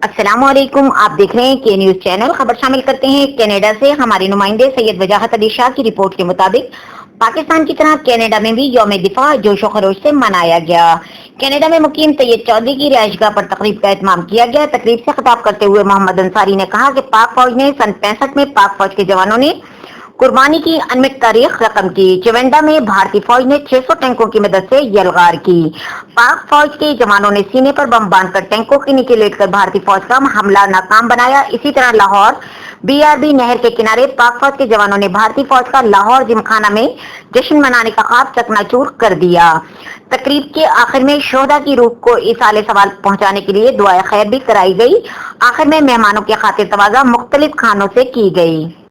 अस्सलामुअलैकुम। आप देख रहे हैं के न्यूज चैनल। खबर शामिल करते हैं कनाडा से हमारे नुमाइंदे सैयद वजाहत अली शाह की रिपोर्ट के मुताबिक पाकिस्तान की तरह कनाडा में भी यौम दिफा जोशो खरोश से मनाया गया। कनाडा में मुकीम तैयब चौधरी की रिहाइशगाह पर तकरीब का एहतमाम किया गया। तकरीब से खिताब करते हुए मोहम्मद अंसारी ने कहा कि पाक फौज ने सन 65 में पाक फौज के जवानों ने कुर्बानी की अनमिट तारीख रकम की। चिवेंडा में भारतीय फौज ने 600 टैंकों की मदद से यलगार की। पाक फौज के जवानों ने सीने पर बम बांधकर टैंकों के नीचे लेटकर भारतीय फौज का हमला नाकाम बनाया। इसी तरह लाहौर बीआरबी नहर के किनारे पाक फौज के जवानों ने भारतीय फौज का लाहौर जिमखाना में जश्न मनाने का ख्वाब चकनाचूर कर दिया। तकरीब के आखिर में शोहदा की रूह को इसाले सवाल पहुंचाने के लिए दुआ खैर भी कराई गई। आखिर में मेहमानों की खातिर तवाज़ा मुख्तलिफ खानों से की गई।